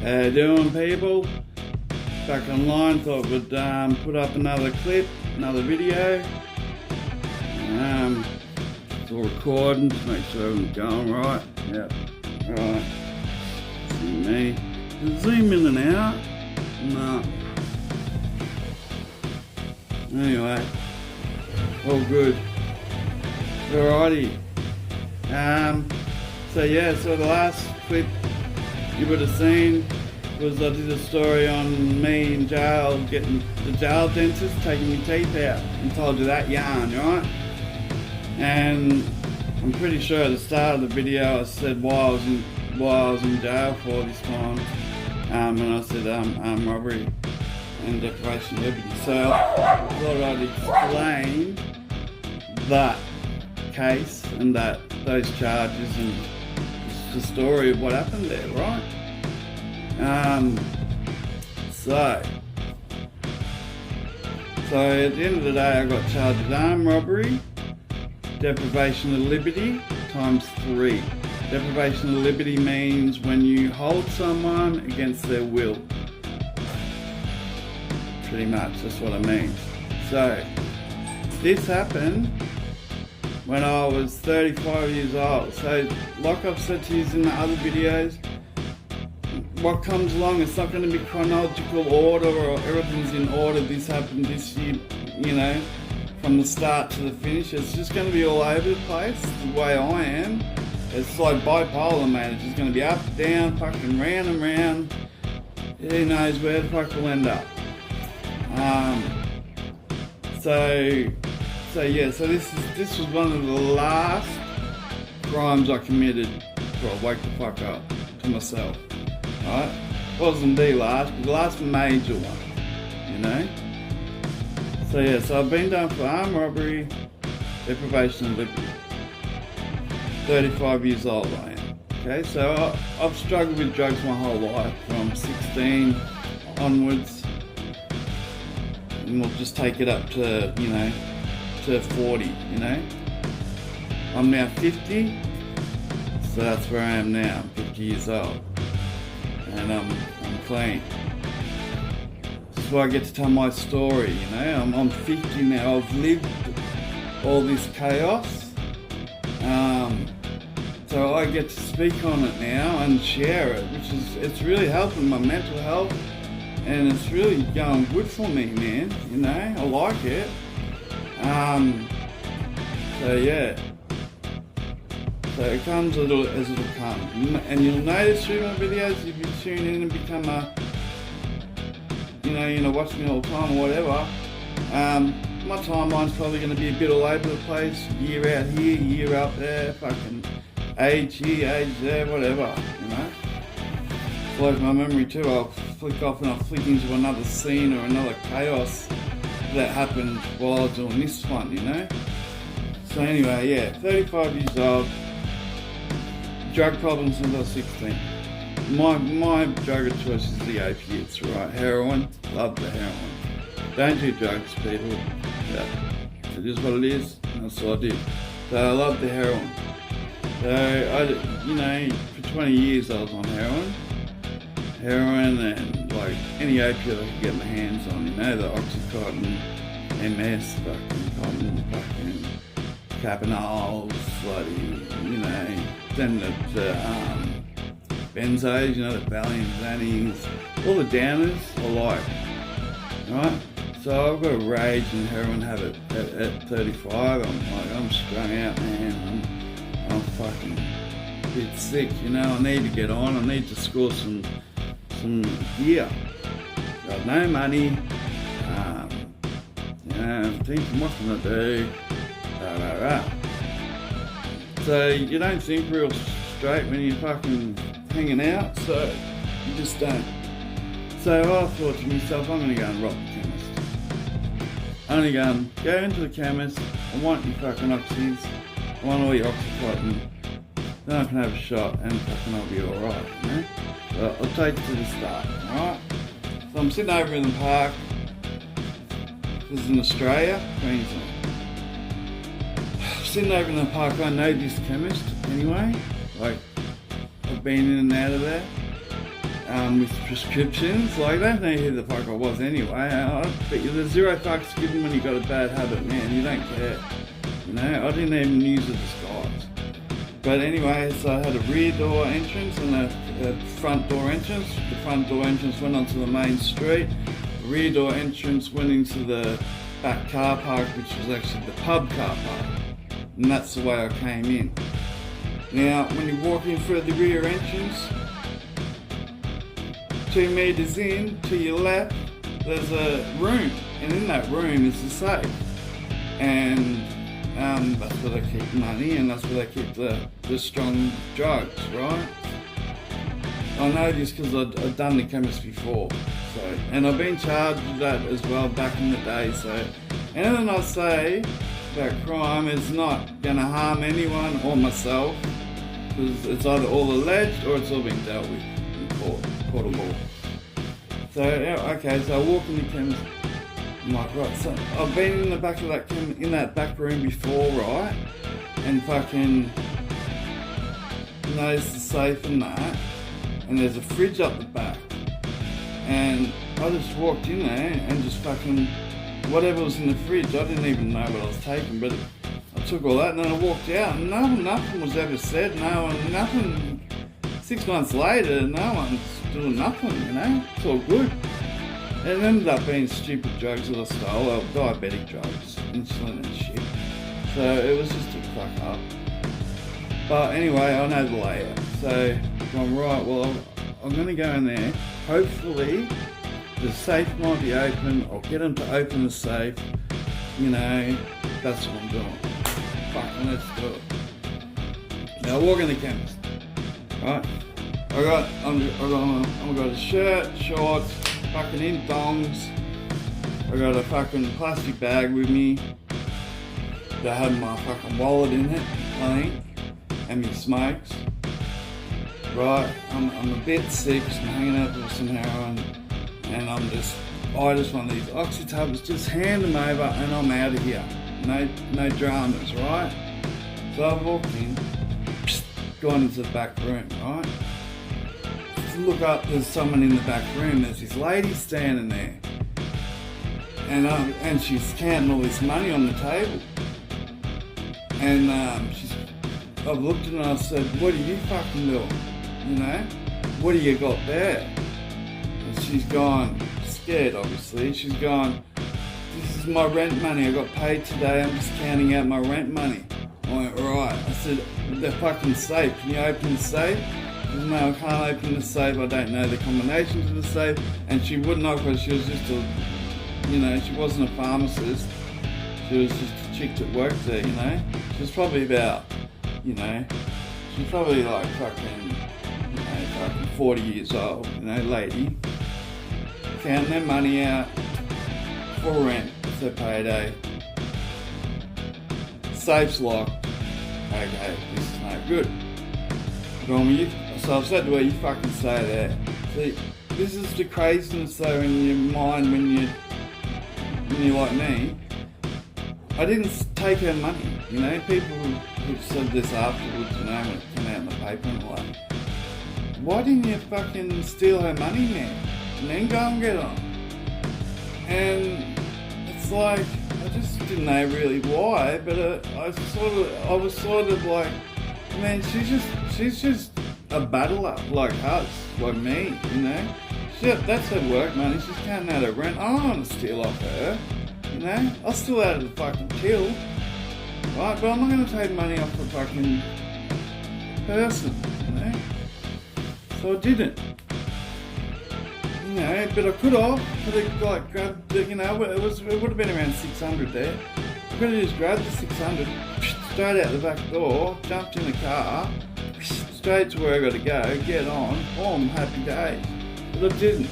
How you doing, people? Back online, thought we'd put up another clip, another video. Still recording to make sure everything's going right. Yep, right. See me. Zoom in and out. No. Anyway, all good. Alrighty. So the last clip you would have seen was I did a story on me in jail, getting the jail dentist taking my teeth out, and told you that yarn, right? And I'm pretty sure at the start of the video I said why I was in jail for this time, and I said robbery and deprivation of liberty. So I thought I'd explain that case and those charges and the story of what happened there, right? So at the end of the day I got charged with armed robbery, deprivation of liberty times 3. Deprivation of liberty means when you hold someone against their will. Pretty much, that's what it means. So this happened when I was 35 years old. So like I've said to you in the other videos, what comes along, it's not going to be chronological order or everything's in order, this happened this year, you know, from the start to the finish. It's just going to be all over the place, the way I am. It's like bipolar, man. It's just going to be up, down, fucking round and round. Who knows where the fuck we'll end up. So this was one of the last crimes I committed before I woke the fuck up to myself. Right? Wasn't the last, but the last major one, you know? So I've been done for armed robbery, deprivation of liberty. 35 years old I am. Okay, so I've struggled with drugs my whole life, from 16 onwards. And we'll just take it up to, you know, to 40, you know. I'm now 50, so that's where I am now. I'm 50 years old. And I'm clean. This is where I get to tell my story, you know. I'm 50 now. I've lived all this chaos. So I get to speak on it now and share it, it's really helping my mental health, and it's really going good for me, man. You know, I like it. So it comes as it'll come. And you'll notice through my videos, if you tune in and become watch me all the time or whatever, my timeline's probably going to be a bit all over the place. Year out here, year up there, fucking age here, age there, whatever, you know. Blows my memory too. I'll flick off and I'll flick into another scene or another chaos that happened while I was doing this one, you know. So anyway, yeah, 35 years old. Drug problems since I was 16. My drug of choice is the opiates, right? Heroin. Love the heroin. Don't do drugs, people. Yeah. It is what it is. That's what I did. So I love the heroin. So for 20 years I was on heroin. Heroin and like any opiate I could get my hands on, you know, the Oxycontin, MS, fucking cotton, fucking Capanols, bloody, you know, then the benzos, you know, the Valium, Xannies, all the downers I like, right? So I've got a rage and heroin habit at 35. I'm strung out, man. I'm fucking a bit sick, you know. I need to get on. I need to score some gear. Got no money. I'm thinking, what can I do? So you don't think real straight when you're fucking hanging out, so you just don't. So I thought to myself, I'm going to go and rob the chemist. I'm going to go into the chemist. I want your fucking oxys. I want all your Oxycontin. Then I can have a shot and fucking I'll be alright, you know? So I'll take it to the start, alright? So I'm sitting over in the park. This is in Australia, Queensland. Sitting over in the park, I know this chemist anyway. Like, I've been in and out of there. with prescriptions. Like, I don't know who the fuck I was anyway. But there's zero fucks given when you got a bad habit, man. You don't care. You know, I didn't even use a disguise. But anyway, so I had a rear door entrance and a front door entrance. The front door entrance went onto the main street. The rear door entrance went into the back car park, which was actually the pub car park. And that's the way I came in. Now, when you walk in through the rear entrance, 2 metres in, to your left, there's a room. And in that room is the safe. And that's where they keep money and that's where they keep the strong drugs, right? I know this because I've done the chemist before, so, and I've been charged with that as well back in the day. So anything I say about crime is not going to harm anyone or myself, because it's either all alleged or it's all been dealt with in court of law. So okay, so I walk in the chemist. I'm like, right, so I've been in the back of that back room before, right? And fucking noticed the safe and that, and there's a fridge up the back. And I just walked in there and just fucking, whatever was in the fridge, I didn't even know what I was taking, but I took all that and then I walked out and nothing was ever said, nothing. 6 months later, no one's doing nothing, you know? It's all good. It ended up being stupid drugs that I stole, diabetic drugs, insulin and shit. So it was just a fuck up. But anyway, I know the layout. So I'm right, well, I'm going to go in there. Hopefully, the safe might be open. I'll get them to open the safe. You know, that's what I'm doing. Fucking let's do it. Now I walk in the chemist. Right? I got a shirt, shorts, fucking in thongs. I got a fucking plastic bag with me that had my fucking wallet in it, I think, and my smokes. Right, I'm a bit sick, so I'm hanging out with some heroin, and I just want these oxy tablets, just hand them over and I'm out of here. No dramas, right? So I've walked in, gone into the back room, right? Look up, there's someone in the back room, there's this lady standing there, and she's counting all this money on the table, and I've looked at her and I said, what are you fucking doing, you know, what do you got there? And she's gone, scared obviously, she's gone, this is my rent money, I got paid today, I'm just counting out my rent money. I went, right, I said, they're fucking safe, can you open the safe? No, I can't open the safe, I don't know the combination to the safe, and she wouldn't know because she was just she wasn't a pharmacist, she was just a chick that worked there, you know. She was probably about, she's probably like fucking 40 years old, lady, counting their money out for rent, it's their payday, safe's locked, okay, this is no good. So I've said to her, you fucking say that. See, this is the craziness though in your mind when you're like me. I didn't take her money, people who've said this afterwards, when it came out in the paper and like, why didn't you fucking steal her money, man? And then go and get on. And it's like, I just didn't know really why, but I was sort of like, man, she's just a battler like us, like me, that's her work money, she's counting out her rent, I don't want to steal off her, I'll steal out of the fucking till, right, but I'm not going to take money off the fucking person, so I didn't, but I could have like grabbed, it would have been around 600 there, I could have just grabbed the 600, straight out the back door, jumped in the car, straight to where I got to go, get on, boom, happy days. But I didn't.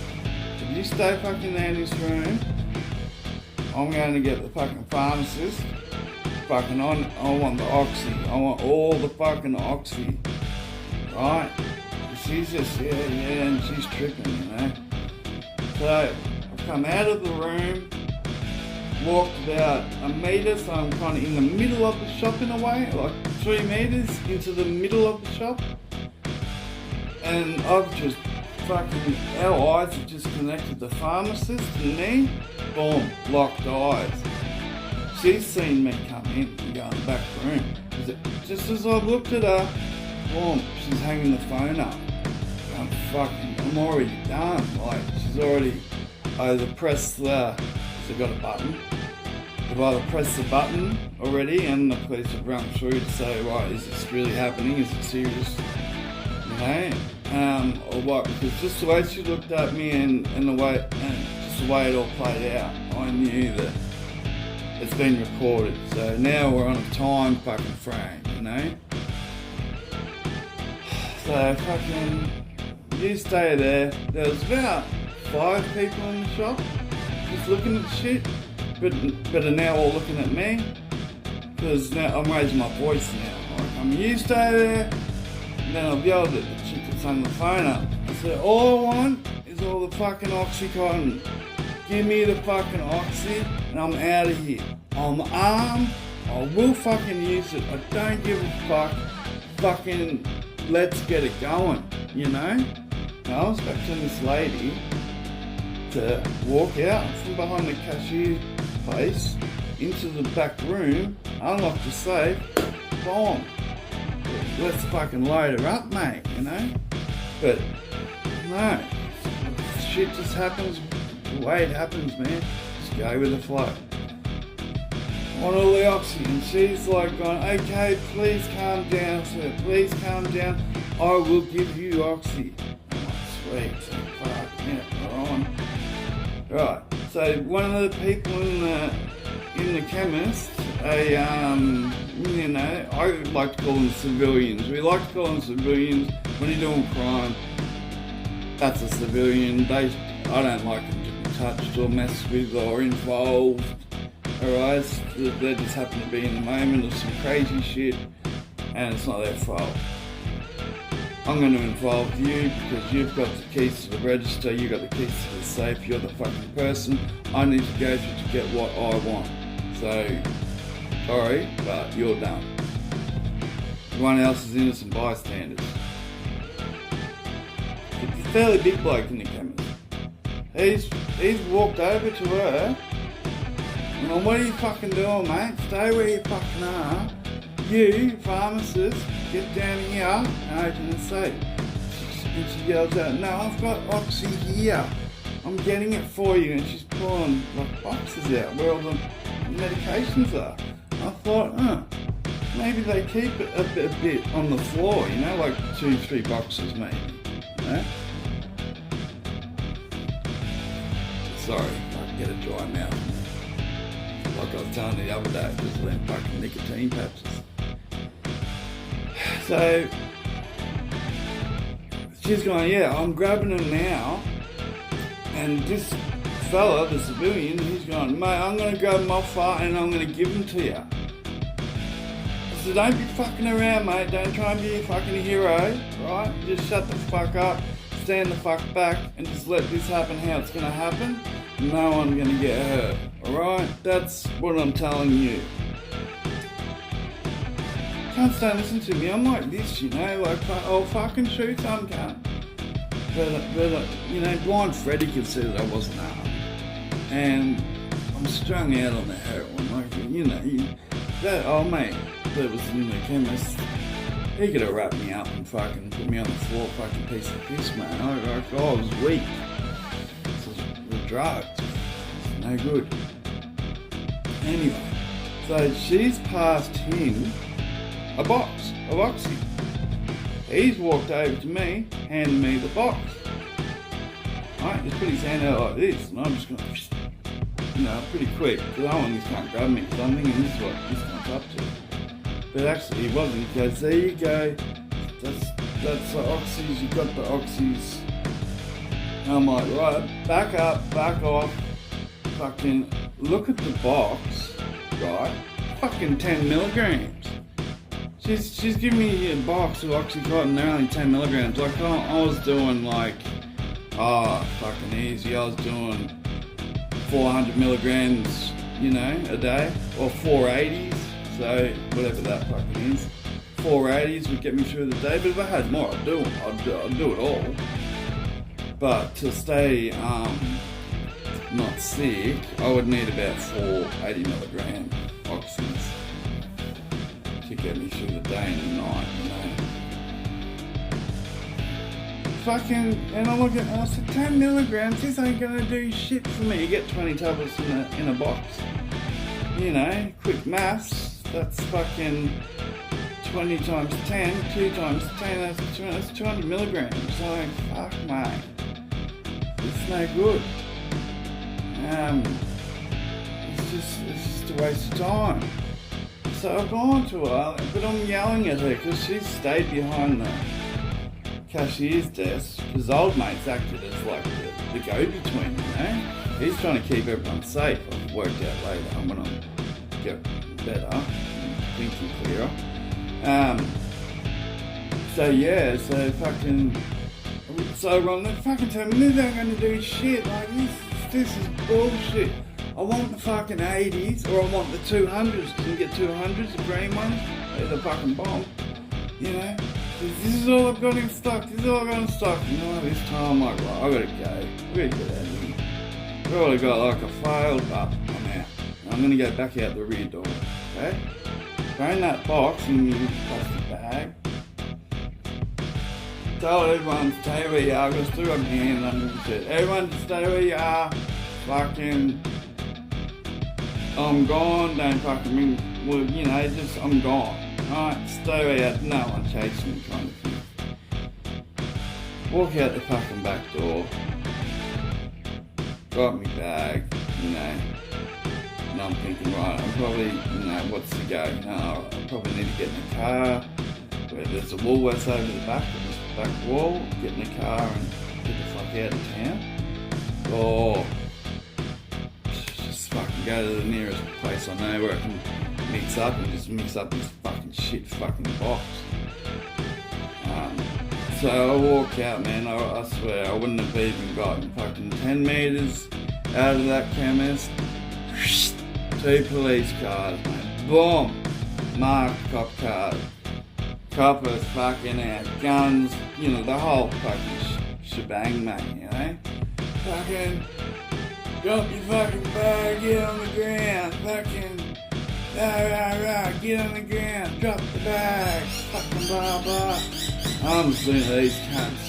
If you stay fucking there in this room, I'm going to get the fucking pharmacist, I want the oxy, I want all the fucking oxy, right? She's just, and she's tripping, So, I've come out of the room, walked about a metre, so I'm kind of in the middle of the shop in a way, like 3 metres into the middle of the shop, and I've just fucking, our eyes are just connected. The pharmacist and me, boom, locked eyes. She's seen me come in and go in the back room. Just as I've looked at her, boom, she's hanging the phone up. I'm already done. Like, she's already either pressed the, she's got a button. They've either pressed the button already and the police have run through to say, right, is this really happening? Is it serious? You know? Or what? Because just the way she looked at me and just the way it all played out, I knew that it's been recorded. So now we're on a time fucking frame, you know? So fucking, you stay there. There was about 5 people in the shop just looking at shit, but are now all looking at me because now I'm raising my voice now. Like, you stay there, and then I've yelled at the chick that's on the phone up. I said, all I want is all the fucking Oxycontin. Give me the fucking Oxy and I'm out of here. I'm armed, I will fucking use it. I don't give a fuck. Fucking let's get it going, you know? Now I was expecting this lady to walk out from behind the cashier place into the back room, unlock the safe, boom. Let's fucking load her up, mate, you know? But no, shit just happens the way it happens, man. Just go with the flow. I want all the Oxy, and she's like going, okay, please calm down, sir, please calm down. I will give you Oxy. I'm like, sweet, so fuck, yeah, we're on. Right, so one of the people in the chemist, you know, I like to call them civilians. We like to call them civilians when you're doing crime. That's a civilian. I don't like them to be touched or messed with or involved. Alright, they just happen to be in the moment of some crazy shit and it's not their fault. I'm going to involve you because you've got the keys to the register, you've got the keys to the safe, you're the fucking person I need to go to get what I want. So, sorry, but you're done. Everyone else is innocent bystanders. It's a fairly big bloke in the chemist. He's walked over to her. Well, what are you fucking doing, mate? Stay where you fucking are. You, pharmacist, get down here and open the safe. And she yells out, no, I've got Oxy here. I'm getting it for you. And she's pulling like boxes out where all the medications are. I thought, maybe they keep it a bit on the floor, you know, like 2-3 boxes maybe. You know? Sorry, I get a dry mouth. Like I was telling you the other day, just them fucking nicotine patches. So, she's going, yeah, I'm grabbing them now. And this fella, the civilian, he's going, mate, I'm going to grab them off her and I'm going to give them to you. I said, don't be fucking around, mate. Don't try and be a fucking hero, right? Just shut the fuck up, stand the fuck back, and just let this happen how it's going to happen. No one's going to get hurt. Alright, that's what I'm telling you. Can't stay and listen to me, I'm like this, you know, like, I'll fucking shoot some cunt. But you know, blind Freddy could see that I wasn't armed. And I'm strung out on the heroin, like, you know, that old mate that was in the chemist, he could have wrapped me up and fucking put me on the floor, fucking piece of piss, man. I was weak. The drugs, it's no good. Anyway, so she's passed him a box of Oxy. He's walked over to me, handed me the box. Right, just put his hand out like this, and I'm just going, you know, pretty quick, because I want this cunt grab me, because I'm thinking this is what this cunt's up to. But actually he wasn't. He goes, there you go, that's the Oxys, you've got the Oxys. And I'm like, right, back up, back off, fucking look at the box, right, fucking 10 milligrams. She's giving me a box of Oxycontin, they're only 10 milligrams. Like, I was doing like, fucking easy, I was doing 400 milligrams, you know, a day, or 480s, so whatever that fucking is. 480s would get me through the day, but if I had more, I'd do it all. But to stay not sick, I would need about 4 80mg oxys to get me through the day and the night, you know. Fucking, and I look at, I said 10mg, this ain't gonna do shit for me. You get 20 tablets in a box. You know, quick maths, that's fucking 20 times 10, 2 times 10, that's 200 milligrams. So I'm like, fuck mate, it's no good. It's just a waste of time. So I've gone to her, but I'm yelling at her because she's stayed behind the cashier's desk because old mate's acted as like the go-between, you know. He's trying to keep everyone safe. I've worked out later when I get better, thinking clearer. So Ron, they fucking tell me this ain't gonna do shit. Like this is bullshit. I want the fucking 80s or I want the 200s. Can you get 200s, the green ones? They're the fucking bomb. You know? This is all I've got in stock. This is all I've got in stock. You know, this time I'm like, right, I gotta go. We gotta get out of here. I've already got like a failed, but I'm out. I'm gonna go back out the rear door. Okay? Throw in that box in your plastic bag. Tell everyone to stay where you are. I'm gonna still got my hand under the shit. Everyone to stay where you are. Fucking, I'm gone. Don't fucking ring. Well, you know, just I'm gone. Alright, stay where you are. No one chasing me, kind of thing. Walk out the fucking back door. Got my bag, you know. And I'm thinking, right, I'm probably, you know, what's the go? You know, I probably need to get in the car. Where there's a Woolworths over the back of this back wall, get in the car and get the fuck out of town. Or just fucking go to the nearest place I know where I can mix up and just mix up this fucking shit fucking box. So I walk out, man, I swear I wouldn't have even gotten fucking 10 metres out of that chemist. 2 police cars, man. Boom! Marked cop cars. Coppers fucking out, guns, you know, the whole fucking shebang, mate, you know? Fucking, drop your fucking bag, get on the ground, fucking, get on the ground, drop the bag, fucking blah blah. I'm seeing these cunts.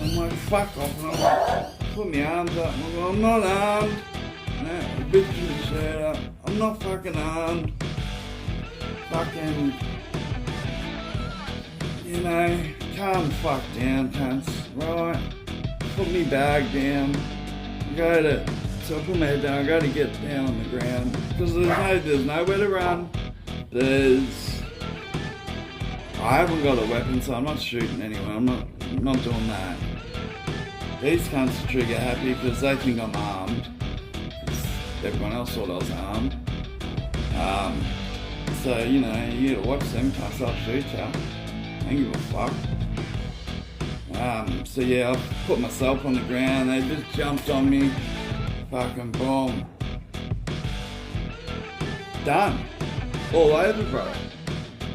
I'm like, fuck off, and I'm like, put my arms up, and I'm like, I'm not armed. No, a bitch in the shirt up, I'm not fucking armed. Fucking, you know, calm the fuck down, cunts, right? Put me bag down. So I put my head down, I gotta get down on the ground. Because there's nowhere to run. I haven't got a weapon, so I'm not shooting anyone. I'm not doing that. These cunts are trigger happy because they think I'm armed. Everyone else thought I was armed. So, you know, you gotta watch them cunts, I'll shoot ya. I don't give a fuck. So yeah, I put myself on the ground, they just jumped on me. Fucking boom. Done. All over, bro.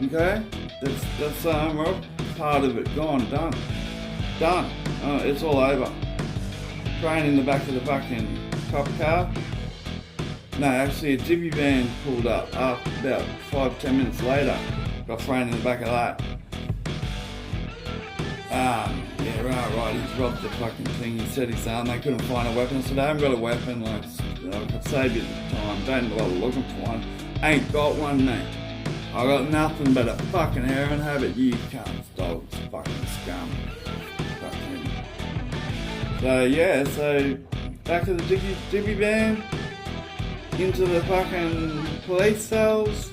Okay? That's Rob. Part of it. Gone. Done. Done. It's all over. Train in the back of the fucking cop car. No, actually a divvy van pulled up about 5-10 minutes later. Got thrown in the back of that. Yeah, right, he's robbed the fucking thing. He said his arm, they couldn't find a weapon. I said, I haven't got a weapon, like, I could save you the time, don't bother looking for one. Ain't got one, mate. I got nothing but a fucking heroin habit, you cunts, dogs, fucking scum. Fucking. So, yeah, so, back to the divvy van, into the fucking police cells.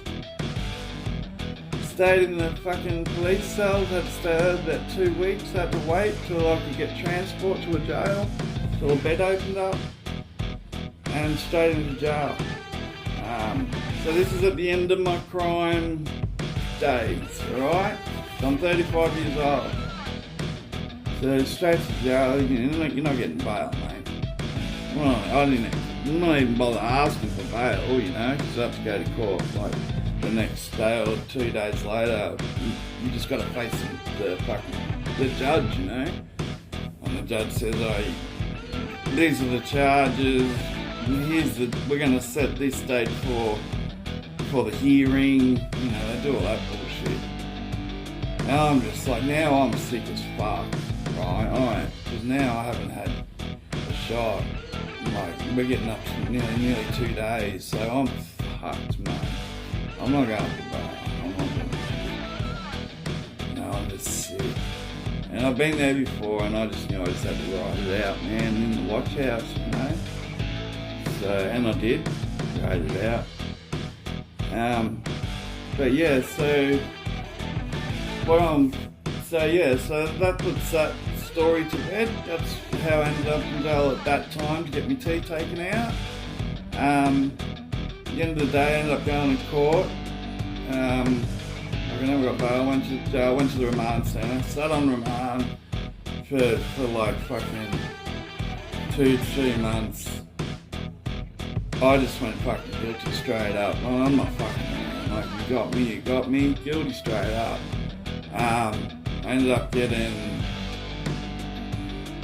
Stayed in the fucking police cells, had to stay there about 2 weeks, had to wait till I could get transport to a jail, till a bed opened up, and straight into jail. So this is at the end of my crime days, alright? So I'm 35 years old. So straight to jail, you're not getting bail, mate. Well, I'm not even bother asking for bail, you know, because I have to go to court, like, the next day or 2 days later, you just got to face the judge, you know. And the judge says, oh, these are the charges, we're going to set this date for the hearing. You know, they do all that bullshit. And I'm just like, now I'm sick as fuck, right? Because now I haven't had a shot. Like, we're getting up to nearly 2 days, so I'm fucked, man. I'm not going to bar. I'm not doing shit. No, I'm just sick. And I've been there before, and I just knew I just had to ride it out, man, in the watch house, you know. So, and I did, ride it out. But yeah, so that puts that story to bed. That's how I ended up in jail at that time, to get my teeth taken out. At the end of the day, I ended up going to court. I never got bail. Went to jail, went to the remand centre, sat on remand for like fucking 2-3 months. I just went fucking guilty straight up. Well, I'm not fucking around. Like, you got me, guilty straight up. I ended up getting,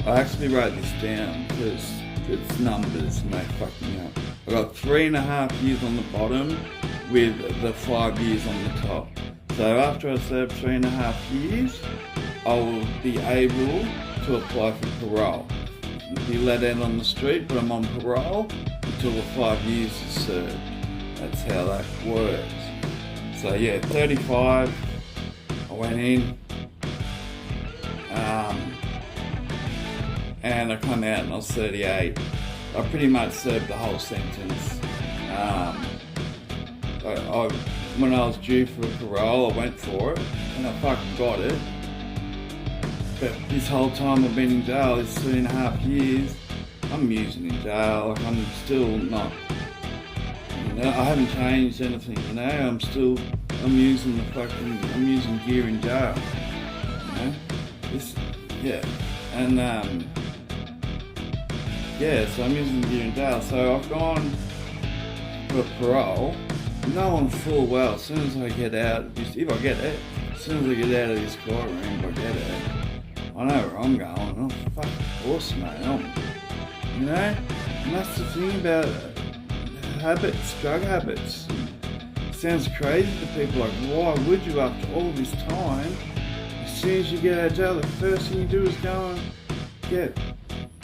I actually wrote this down because it's numbers and they fucked me up. I got 3.5 years on the bottom with the 5 years on the top. So after I serve 3.5 years, I will be able to apply for parole. Be let out on the street, but I'm on parole until the 5 years is served. That's how that works. So yeah, 35, I went in, and I come out and I was 38. I pretty much served the whole sentence. When I was due for parole, I went for it, and I fucking got it. But this whole time I've been in jail, this 3.5 years, I'm using in jail. Like, I'm still not, you know, I haven't changed anything, you know. I'm using gear in jail, you know. So I'm using gear in jail. So I've gone for parole, knowing full well, as soon as I get out, if I get it, as soon as I get out of this courtroom, if I get it, I know where I'm going. I'm fucking awesome, mate. You know? And that's the thing about habits, drug habits. It sounds crazy to people, like, why would you, after all this time, as soon as you get out of jail, the first thing you do is go and get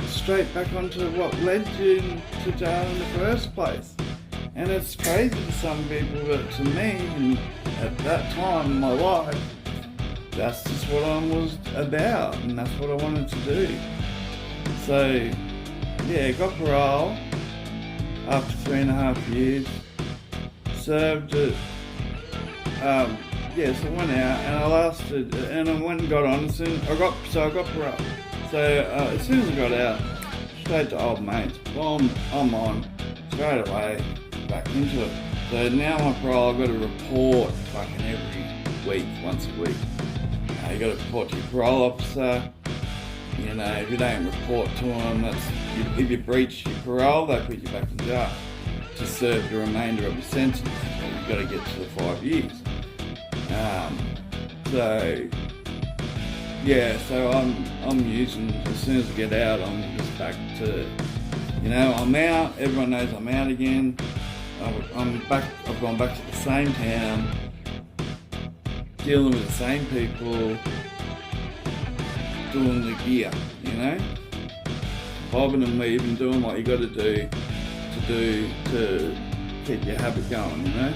straight back onto what led you to jail in the first place. And it's crazy to some people, but to me, at that time in my life, that's just what I was about, and that's what I wanted to do. So, yeah, got parole after 3.5 years, served it. So I went out and I lasted, and I went and got on. I got parole. So as soon as I got out, straight to old mates. Boom, I'm on straight away, back into it. So now my parole, I've got to report fucking every week, once a week. You got to report to your parole officer. You know, if you don't report to them, if you breach your parole, they put you back in jail to serve the remainder of your sentence. So you've got to get to the 5 years. So I'm using, as soon as I get out, I'm just back to, you know, I'm out. Everyone knows I'm out again. I'm back. I've gone back to the same town, dealing with the same people, doing the gear, you know, bobbing and weaving, doing what you got to do to keep your habit going, you know.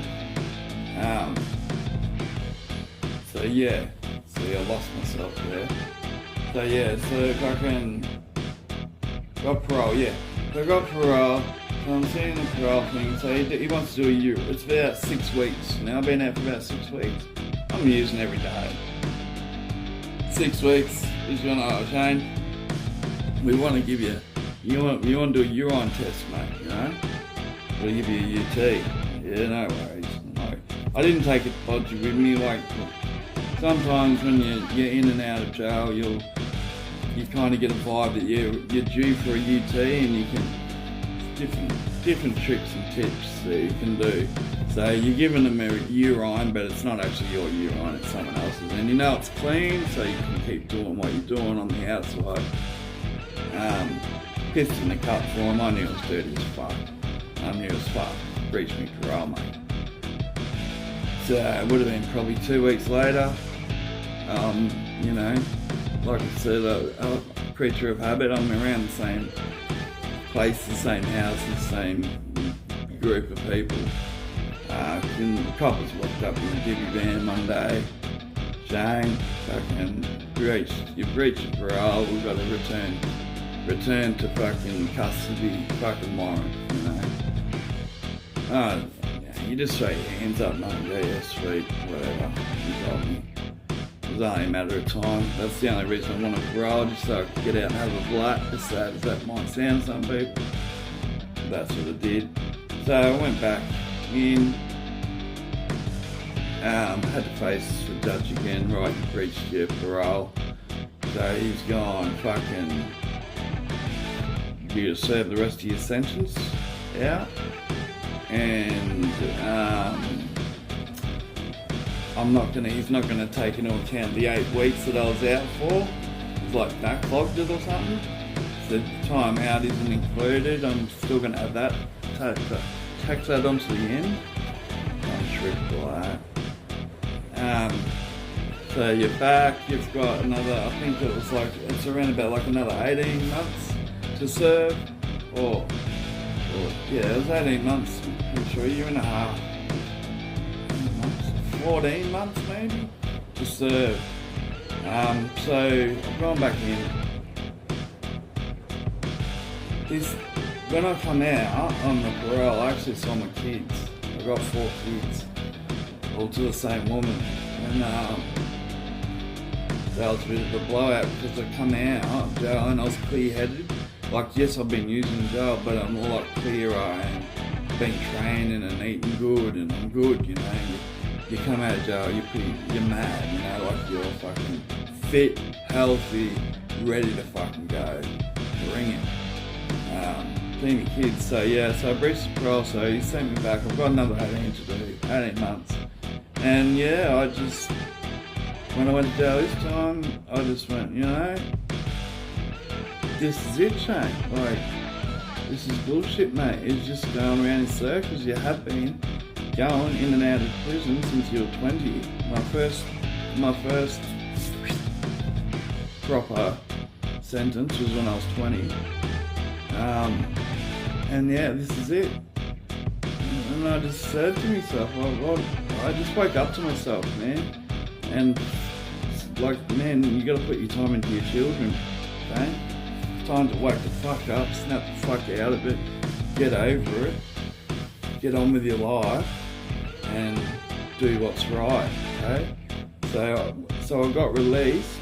See, I lost myself there. So fucking got parole, So I got parole. So I'm seeing the parole thing. So he wants to do a year. It's about 6 weeks. Now I've been out for about 6 weeks. I'm using every day. 6 weeks. He's going, oh, Shane, we want to give you want to do a urine test, mate, you know? We'll give you a UT. Yeah, no worries. Like, I didn't take it dodgy with me. Like, sometimes when you're in and out of jail, you kind of get a vibe that you're due for a UT, and you can, different tricks and tips that you can do. So you're giving them a urine, but it's not actually your urine, it's someone else's. And you know it's clean, so you can keep doing what you're doing on the outside. Pissed in the cup for him. I knew it was dirty as fuck. I knew it was fuck. Breached me parole, mate. So it would have been probably 2 weeks later. You know, like I said, a creature of habit. I'm around the same place, the same house, the same group of people. The cop was locked up in the divvy van one day. Shane, fucking you breached your parole, we've got to return to fucking custody, fucking warrant, you know. Yeah, you just throw your hands up, mate, yeah, sweet, whatever, you got me. It was only a matter of time. That's the only reason I wanted parole, just so I could get out and have a blunt, as sad as that might sound to some people. That's what I did. So I went back in, had to face the judge again, right, you breached your parole. So he's gone, fucking, you to serve the rest of your sentence out. And he's not gonna take into account the 8 weeks that I was out for. It's like backlogged it or something. So the time out isn't included. I'm still gonna have that, tax that onto the end. I'm tricked by that. So you're back, you've got another, I think it was like, it's around about like another 18 months to serve, yeah, it was 18 months, I'm pretty sure, a year and a half, 14 months maybe, to serve. So I've gone back in. When I come out on the parole, I actually saw my kids. I got 4 kids, all to the same woman, and that was a bit of a blowout because I come out of jail and I was clear-headed. Like, yes, I've been using jail, but I'm a lot clearer and been training and eating good, and I'm good, you know. You come out of jail, you're mad, you know, like you're fucking fit, healthy, ready to fucking go. Bring it. Seeing the kids, so yeah, so I breached the parole, so he sent me back. I've got another 18 to do, 18 months. And yeah, when I went to jail this time, I just went, you know, this is it, Shane. Like, this is bullshit, mate. It's just going around in circles. You have been going in and out of prison since you were 20. My first proper sentence was when I was 20. And yeah, this is it. And I just said to myself, I just woke up to myself, man. And like, man, you gotta put your time into your children, okay? Time to wake the fuck up, snap the fuck out of it, get over it, get on with your life, and do what's right, okay? So I got released.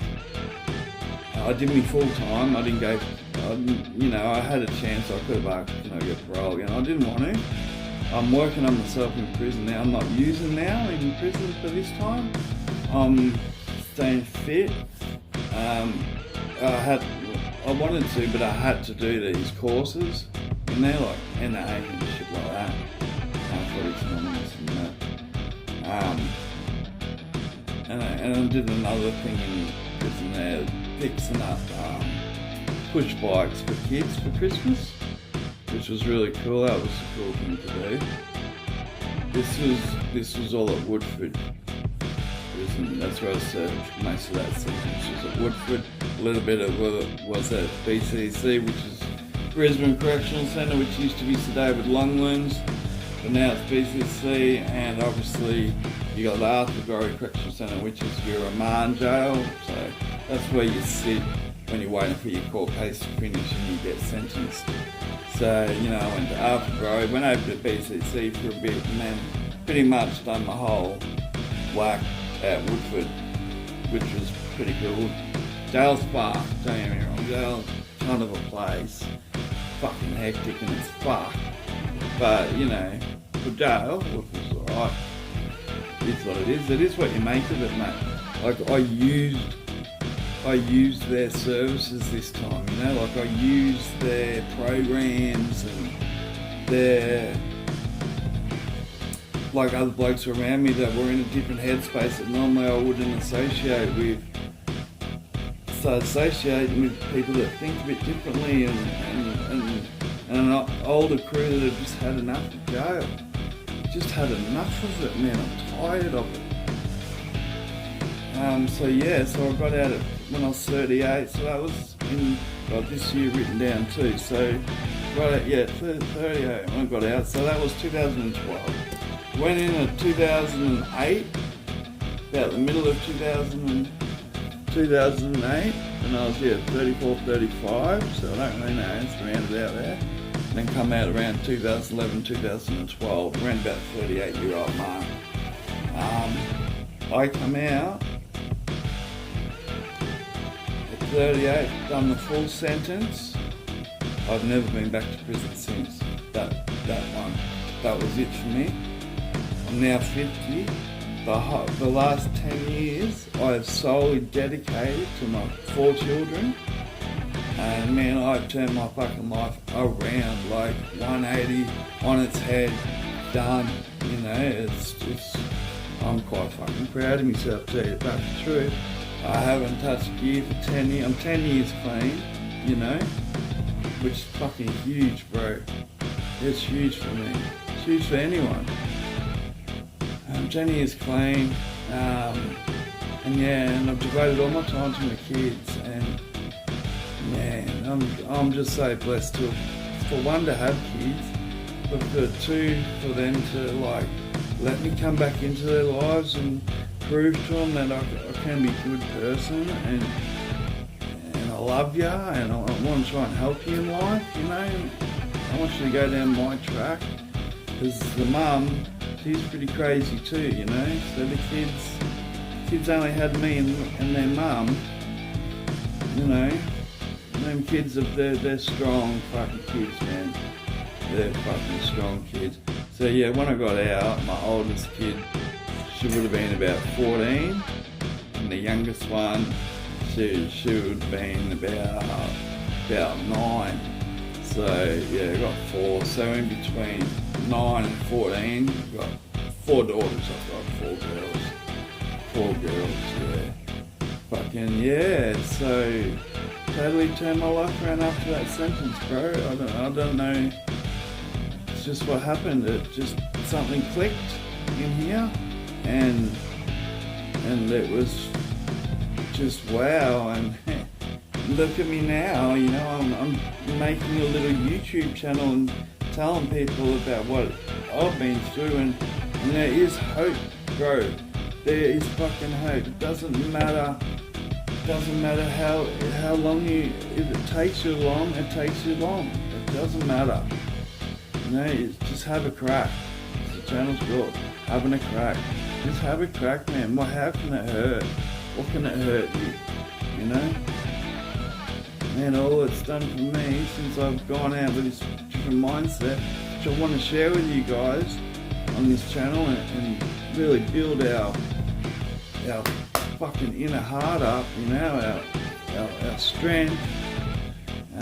I did me full time. I didn't go, you know, I had a chance. I could have asked, you know, get parole again. I didn't want to. I'm working on myself in prison now. I'm not using now in prison for this time. I'm staying fit. I wanted to, but I had to do these courses, and they're like NA and shit like that. Narcotics Anonymous and that. And I did another thing in prison there, fixing up push bikes for kids for Christmas, which was really cool. That was a cool thing to do. This was all at Woodford prison. That's where I served most of that sentence was at Woodford. A little bit of was at BCC, which is Brisbane Correctional Centre, which used to be Sir David Longlands, but now it's BCC. And obviously you got the Arthur Gorrie Correctional Centre, which is your remand jail. So that's where you sit when you're waiting for your court case to finish and you get sentenced. So, you know, I went to Arthur Gorrie, went over to BCC for a bit, and then pretty much done my whole whack at Woodford, which was pretty cool. Jail's far, don't get me wrong, jail's kind of a place, fucking hectic and it's fucked. But, you know, for jail, Woodford's alright. It's what it is. It is what you make of it, mate. Like, I used their services this time, you know, like I used their programs and their, like other blokes around me that were in a different headspace that normally I wouldn't associate with. start associating with people that think a bit differently and an older crew that have just had enough of jail. Just had enough of it, man. I'm tired of it. So I got out when I was 38, so that was got this year written down too. So got out, 38 when I got out, so that was 2012. Went in at 2008, about the middle of 2008, and I was 34, 35, so I don't really know, it's around about there. And then come out around 2011, 2012, around about 38-year-old mark. I come out at 38, done the full sentence. I've never been back to prison since that one. That was it for me. I'm now 50. The last 10 years I have solely dedicated to my 4 children. And man, I've turned my fucking life around, like 180 on its head, done. You know, I'm quite fucking proud of myself, to tell you about the truth. I haven't touched gear for 10 years. I'm 10 years clean, you know, which is fucking huge, bro. It's huge for me. It's huge for anyone. 10 years clean, and I've devoted all my time to my kids, and man, I'm just so blessed to, for one, to have kids, but for 2, for them to like let me come back into their lives and prove to them that I can be a good person, and I love you, and I want to try and help you in life, you know. I want you to go down my track, because the mum, she's pretty crazy too, you know. So the kids only had me and their mum, you know. Them kids, they're strong fucking kids, man. They're fucking strong kids. So yeah, when I got out, my oldest kid, she would have been about 14, and the youngest one, she would have been about 9. So yeah, I got 4. So in between 9 and 14, I've got 4 daughters. I've got 4 girls. 4 girls, yeah. Fucking yeah. So totally turned my life around after that sentence, bro. I don't know. It's just what happened. It just something clicked in here, and it was just wow. And look at me now. You know, I'm making a little YouTube channel and telling people about what I've been through, and there is hope, bro. There is fucking hope. It doesn't matter how long if it takes you long, it takes you long. It doesn't matter. You know, just have a crack. The channel's built. Having a crack. Just have a crack, man. How can it hurt? What can it hurt you? You know? Man, all it's done for me since I've gone out with this different mindset, which I want to share with you guys on this channel, and really build our fucking inner heart up, you know, our strength, you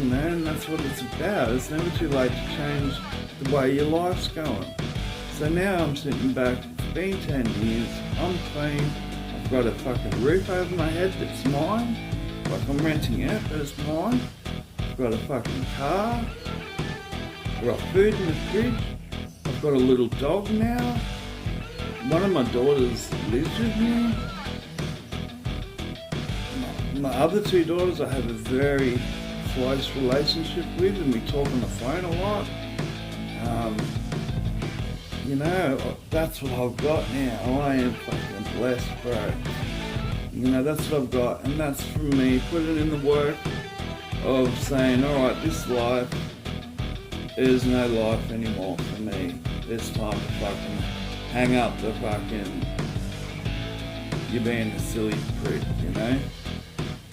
know, and that's what it's about. It's never too late to change the way your life's going. So now I'm sitting back, it's been 10 years, I'm clean, I've got a fucking roof over my head that's mine, like I'm renting it, but it's mine. I've got a fucking car, I've got food in the fridge, I've got a little dog now. One of my daughters lives with me. My other 2 daughters I have a very close relationship with, and we talk on the phone a lot. You know, that's what I've got now. I am fucking blessed, bro. You know, that's what I've got, and that's from me putting in the work of saying, alright, this life is no life anymore for me. It's time to fucking hang up the fucking, you're being a silly prick, you know?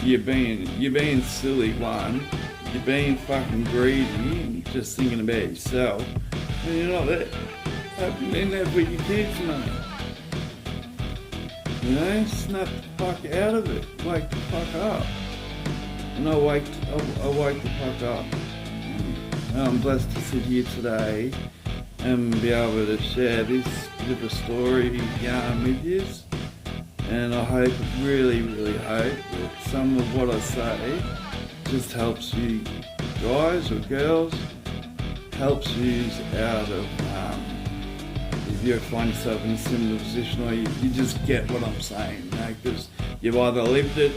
You're being silly, one. You're being fucking greedy and just thinking about yourself. And you're not in there for your kids, mate. You know, snap the fuck out of it. Wake the fuck up. And I wake the fuck up. And I'm blessed to sit here today and be able to share this bit of a story yarn with you. And I hope, really, really hope that some of what I say just helps you guys or girls, helps you out of, if you find yourself in a similar position, or you just get what I'm saying, because you've either lived it,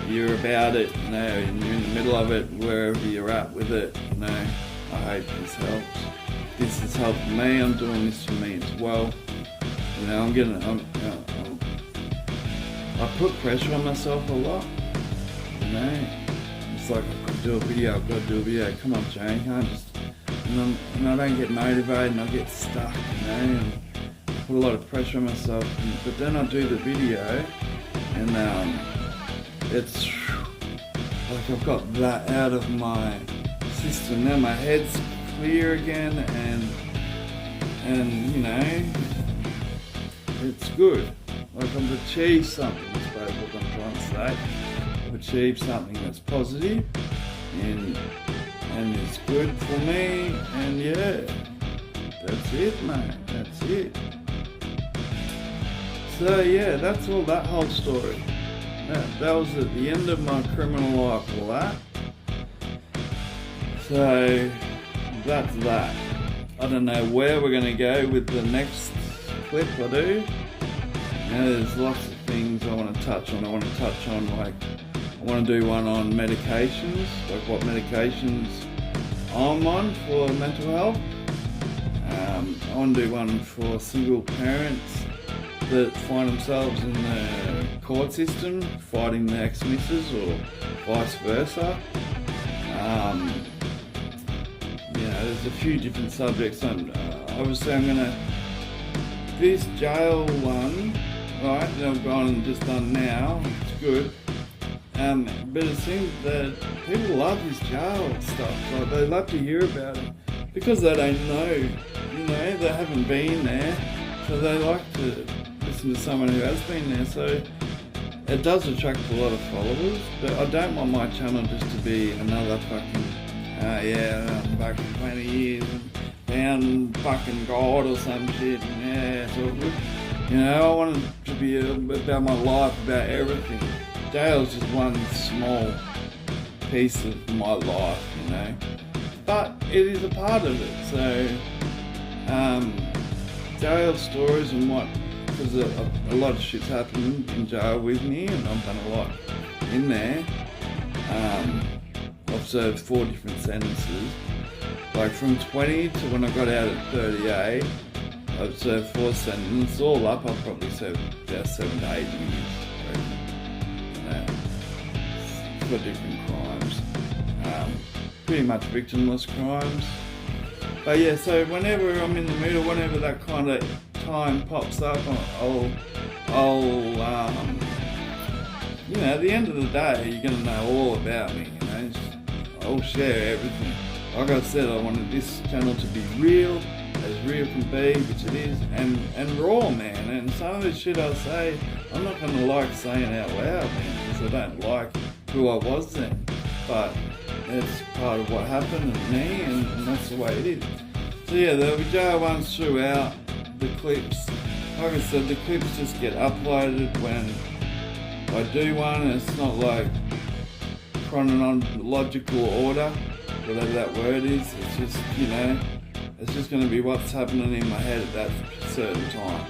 you're about it, and you're in the middle of it, wherever you're at with it, I hope this helps. This has helped me. I'm doing this for me as well. I put pressure on myself a lot. It's like I've got to do a video. Come on, Jane, you can't just. And I don't get motivated, and I get stuck. And I put a lot of pressure on myself. But then I do the video, and it's like I've got that out of my system. Now my head's clear again, and it's good. Like I've achieved something, I suppose what I'm trying to say. I've achieved something that's positive and it's good for me, and yeah, that's it, mate, that's it. So yeah, that's all, that whole story. That was at the end of my criminal life, all that. So that's that. I don't know where we're going to go with the next clip I do. There's lots of things I want to touch on. I want to do one on medications, like what medications I'm on for mental health. I want to do one for single parents that find themselves in the court system fighting their ex-missus or vice versa. There's a few different subjects. Obviously I'm gonna, this jail one, right, that I've gone and just done now, it's good. But it seems that people love this jail stuff, like they love to hear about it because they don't know, they haven't been there, so they like to listen to someone who has been there. So it does attract a lot of followers, but I don't want my channel just to be another fucking I'm back in 20 years and found fucking God or some shit, and yeah, it's all good. I want it to be about my life, about everything. Jail's just one small piece of my life, but it is a part of it. So jail stories and what, because a lot of shit's happened in jail with me, and I've done a lot in there. I've served 4 different sentences. Like from 20 to when I got out at 38, I've served 4 sentences. All up, I've probably served about 7 to 8 years, I reckon. For different crimes. Pretty much victimless crimes. But yeah, so whenever I'm in the mood or whenever that kind of time pops up, at the end of the day, you're going to know all about me, I'll share everything. Like I said, I wanted this channel to be real can be, which it is, and raw, man. And some of the shit I say, I'm not going to like saying out loud, man, because I don't like who I was then. But it's part of what happened to me, and that's the way it is. So yeah, there'll be jail ones throughout, the clips. Like I said, the clips just get uploaded when I do one, and it's not like chronological order, whatever that word is. It's just, it's just going to be what's happening in my head at that certain time.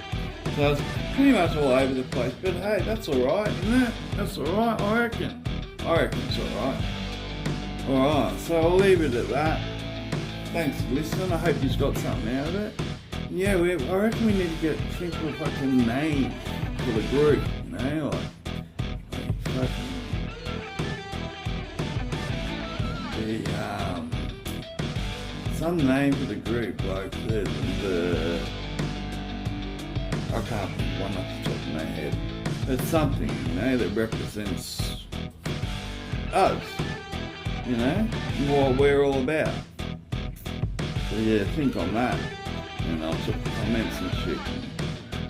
So it's pretty much all over the place, but hey, that's alright, isn't it? That's alright, I reckon it's alright. Alright, so I'll leave it at that. Thanks for listening, I hope you've got something out of it. And yeah, I reckon we need to think of a fucking name for the group, like fucking some name for the group, like the I can't think one off the top of my head, but something, that represents us, what we're all about. So yeah, think on that, and I'll check the comments and shit and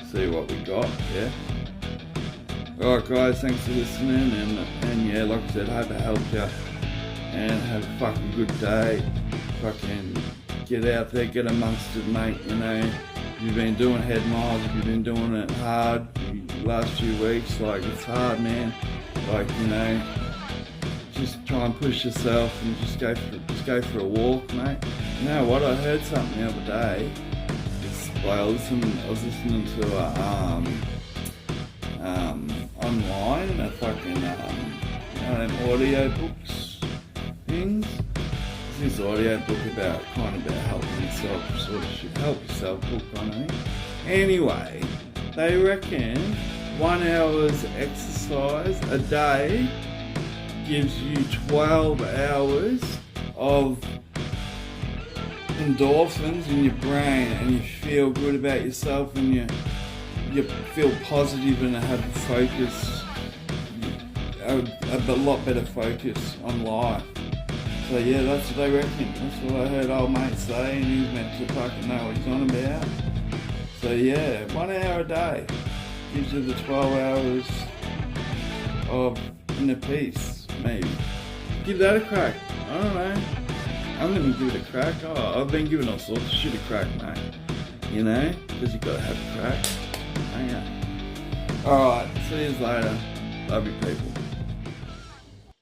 see what we got, yeah? Alright guys, thanks for listening, and yeah, like I said, I hope it helped you, and have a fucking good day. Fucking get out there, get amongst it, mate, you've been doing head miles, if you've been doing it hard the last few weeks, like it's hard, man. Like, you know, just try and push yourself and just go for a walk, mate. You know what? I heard something the other day. I was listening to online a fucking audio books things. This audio book about helping yourself, sort of should help yourself book on it. Anyway, they reckon 1 hour's exercise a day gives you 12 hours of endorphins in your brain, and you feel good about yourself, and you feel positive and have a focus, a lot better focus on life. So yeah, that's what they reckon. That's what I heard old mate say, and he's meant to fucking know what he's on about. So yeah, 1 hour a day gives you the 12 hours of inner peace, maybe. Give that a crack. I don't know. I'm gonna give it a crack. Oh, I've been giving all sorts of shit a crack, mate. You know, because you gotta have a crack. Hang on. Alright, see you later. Love you people.